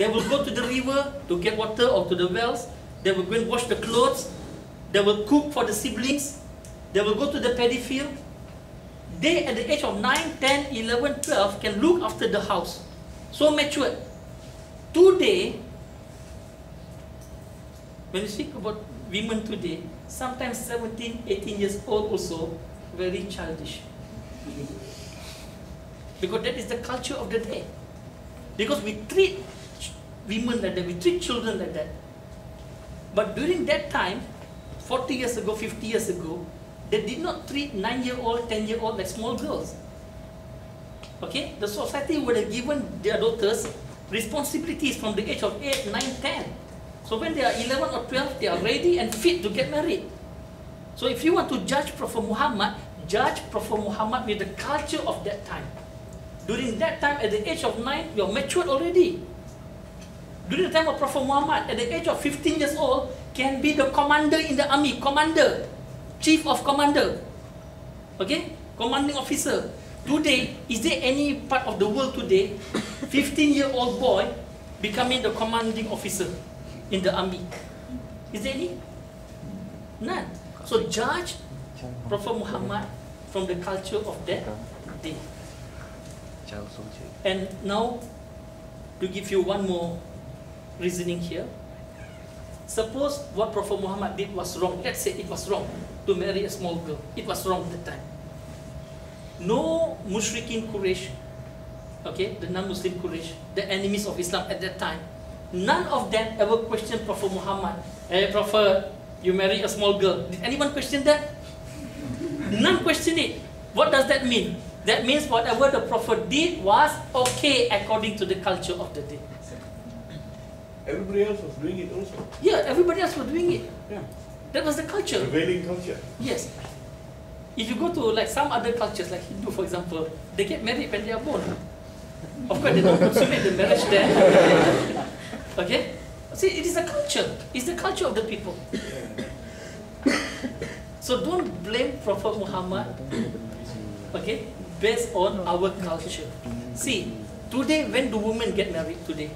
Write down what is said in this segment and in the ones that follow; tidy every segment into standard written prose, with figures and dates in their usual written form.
They will go to the river to get water or to the wells. They will go and wash the clothes. They will cook for the siblings. They will go to the paddy field. They, at the age of 9, 10, 11, 12, can look after the house. So matured. Today, when you speak about women today, sometimes 17, 18 years old also, very childish. Because that is the culture of the day. Because we treat women like that, we treat children like that. But during that time, 40 years ago, 50 years ago, they did not treat 9-year-old, 10-year-old like small girls. Okay? The society would have given their daughters responsibilities from the age of 8, 9, 10. So when they are 11 or 12, they are ready and fit to get married. So if you want to judge Prophet Muhammad, judge Prophet Muhammad with the culture of that time. During that time, at the age of 9, you are matured already. During the time of Prophet Muhammad, at the age of 15 years old, can be the commander in the army, commander, chief of commander, okay, commanding officer. Today, is there any part of the world today, 15-year-old boy becoming the commanding officer in the army? Is there any? None. So judge Prophet Muhammad from the culture of that day. And now, to give you one more reasoning here, suppose what Prophet Muhammad did was wrong. Let's say it was wrong to marry a small girl. It was wrong at the time. No Mushrikin Quraysh, okay, the non-Muslim Quraysh, the enemies of Islam at that time, none of them ever questioned Prophet Muhammad. Hey Prophet, you marry a small girl. Did anyone question that? None questioned it. What does that mean? That means whatever the Prophet did was okay according to the culture of the day. Everybody else was doing it also. Yeah, everybody else was doing it. Yeah. That was the culture. Prevailing culture. Yes. If you go to like some other cultures, like Hindu for example, they get married when they are born. Of course, they don't consummate the marriage there. Okay? See, it is a culture. It's the culture of the people. So don't blame Prophet Muhammad, okay, based on our culture. See, today, when do women get married today?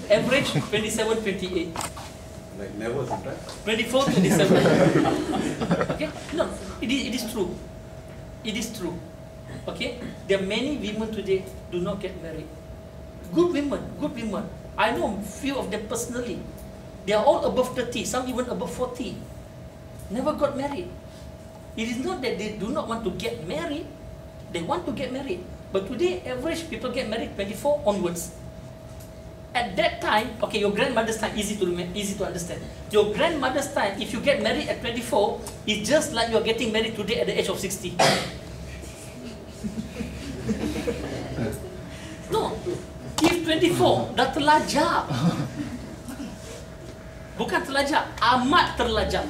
Average 27, 28. Like never sometimes. 24, 27. Okay? No, it is true. It is true. Okay? There are many women today do not get married. Good women, good women. I know few of them personally. They are all above 30, some even above 40. Never got married. It is not that they do not want to get married. They want to get married. But today, average people get married 24 onwards. At that time, okay, your grandmother's time, easy to understand. Your grandmother's time, if you get married at 24, it's just like you're getting married today at the age of 60. No, if 24, dah terlajak. Bukan terlajak, amat terlajak.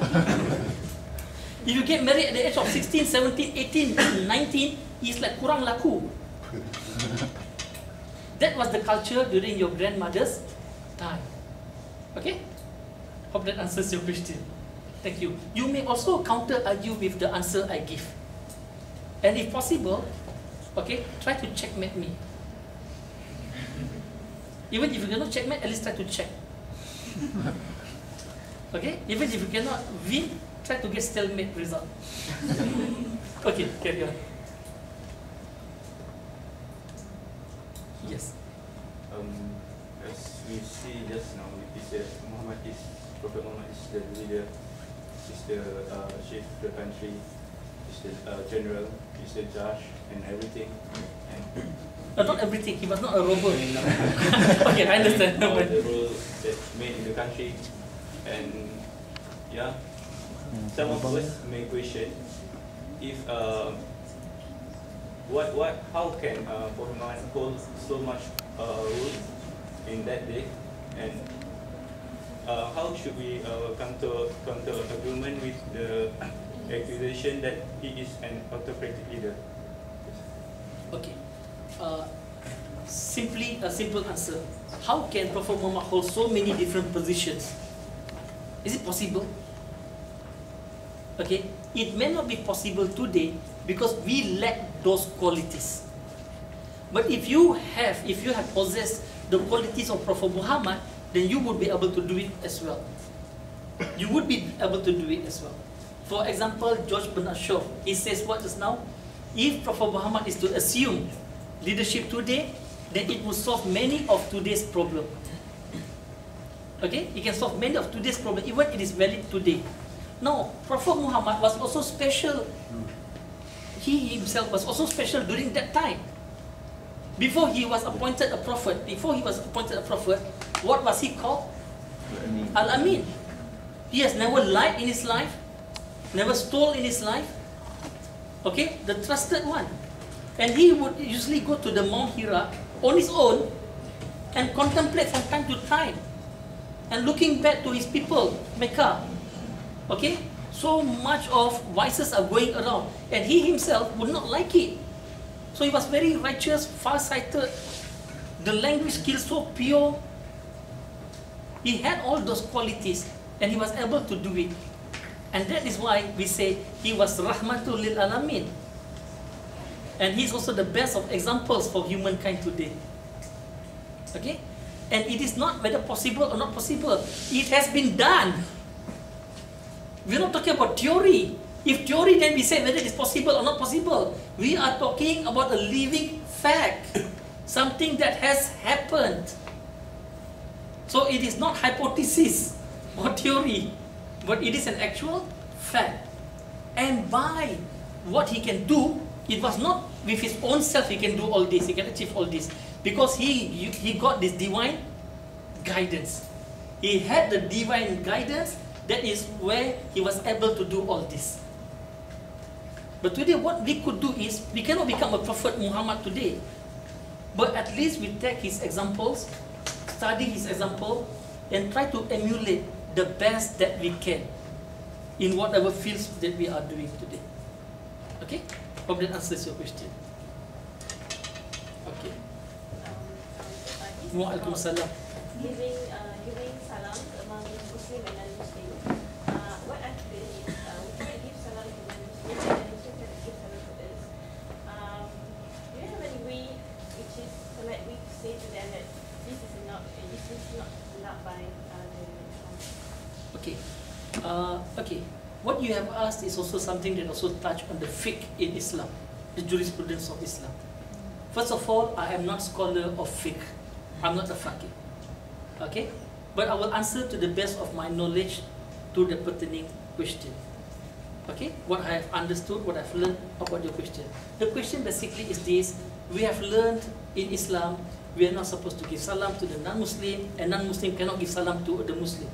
If you get married at the age of 16, 17, 18, 19, it's like kurang laku. That was the culture during your grandmother's time. Okay? Hope that answers your question. Thank you. You may also counter-argue with the answer I give. And if possible, okay, try to checkmate me. Even if you cannot checkmate, at least try to check. Okay? Even if you cannot win, try to get stalemate result. Okay, carry on. Yes. As we see just now, it is that Prophet Muhammad is the leader, is the chief of the country, is the general, is the judge, and everything. And not everything. He was not a robber. Okay, I understand. all the rules that made in the country, and yeah, some of us may question if how can Prophet Muhammad hold so much rules in that day, and how should we counter agreement with the accusation that he is an autocratic leader? Okay. Simply a simple answer. How can Prophet Muhammad hold so many different positions? Is it possible? Okay. It may not be possible today because we lack those qualities. But if you have possessed the qualities of Prophet Muhammad, then you would be able to do it as well. You would be able to do it as well. For example, George Bernard Shaw, he says what just now? If Prophet Muhammad is to assume leadership today, then it will solve many of today's problems. Okay? It can solve many of today's problems, even it is valid today. No, Prophet Muhammad was also special. He himself was also special during that time. Before he was appointed a prophet, what was he called? Al-Amin. He has never lied in his life, never stole in his life. Okay, the trusted one. And he would usually go to the Mount Hira on his own and contemplate from time to time. And looking back to his people, Mecca. Okay, so much of vices are going around. And he himself would not like it. So he was very righteous, far-sighted, the language skills so pure. He had all those qualities and he was able to do it. And that is why we say he was Rahmatul Lil Alamin. And he's also the best of examples for humankind today. Okay? And it is not whether possible or not possible. It has been done. We're not talking about theory. If theory, then we say whether it's possible or not possible. We are talking about a living fact. Something that has happened. So it is not hypothesis or theory, but it is an actual fact. And by what he can do, it was not with his own self he can do all this, he can achieve all this. Because he got this divine guidance. He had the divine guidance, that is where he was able to do all this. But today what we could do is, we cannot become a Prophet Muhammad today. But at least we take his examples, study his example, and try to emulate the best that we can in whatever fields that we are doing today. Okay? Hope that answers your question. Okay. Waalaikumsalam. Giving salam among Muslim and non-Muslim. What I feel is we can give salam to non-Muslim and Muslim can give salam to us. Do you have any way which is like we say to them that this is not allowed by the Islam? Okay. Okay. What you have asked is also something that also touch on the fiqh in Islam, the jurisprudence of Islam. First of all, I am not scholar of fiqh. I'm not a faqih. Okay? But I will answer to the best of my knowledge to the pertaining question. Okay? What I have understood, what I've learned about your question. The question basically is this: we have learned in Islam, we are not supposed to give salam to the non-Muslim, and non-Muslim cannot give salam to the Muslim.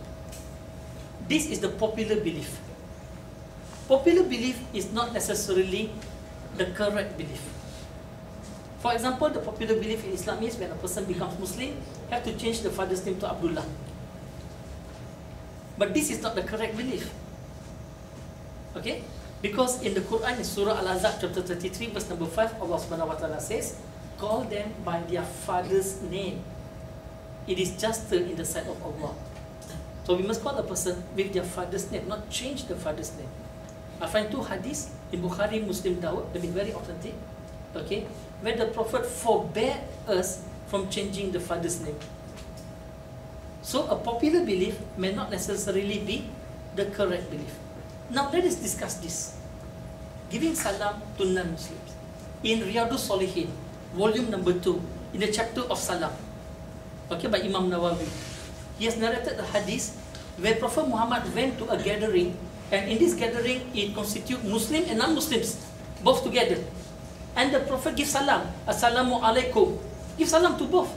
This is the popular belief. Popular belief is not necessarily the correct belief. For example, the popular belief in Islam is when a person becomes Muslim, have to change the father's name to Abdullah. But this is not the correct belief. Okay? Because in the Quran, in Surah Al-Ahzab chapter 33, verse number 5, Allah subhanahu wa ta'ala says, call them by their father's name. It is juster in the sight of Allah. So we must call a person with their father's name, not change the father's name. I find two hadiths in Bukhari, Muslim, Dawud, they be very authentic. Okay? Where the Prophet forbade us from changing the father's name. So a popular belief may not necessarily be the correct belief. Now let us discuss this. Giving salam to non-Muslims. In Riyadus Salihin, volume number 2, in the chapter of salam, okay, by Imam Nawawi, he has narrated a hadith where Prophet Muhammad went to a gathering, and in this gathering it constitutes Muslim and non-Muslims both together. And the Prophet gives salam, Assalamu alaikum. Give salam to both.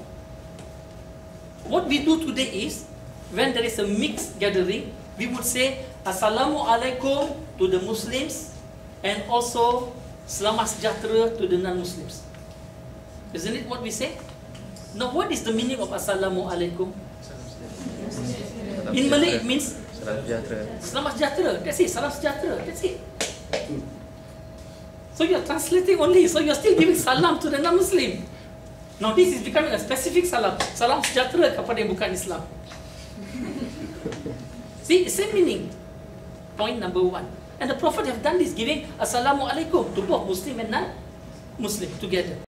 What we do today is, when there is a mixed gathering, we would say Assalamu alaikum to the Muslims and also Selamat sejahtera to the non-Muslims. Isn't it what we say? Now what is the meaning of Assalamu alaikum? In Malay it means Selamat sejahtera. That's it. Salam sejahtera. That's it. So you are translating only. So you are still giving salam to the non-Muslim. Now this is becoming a specific salam. Salam sejahtera kepada yang bukan Islam. See, same meaning. Point number 1. And the Prophet have done this, giving Assalamu alaikum to both Muslim and non-Muslim together.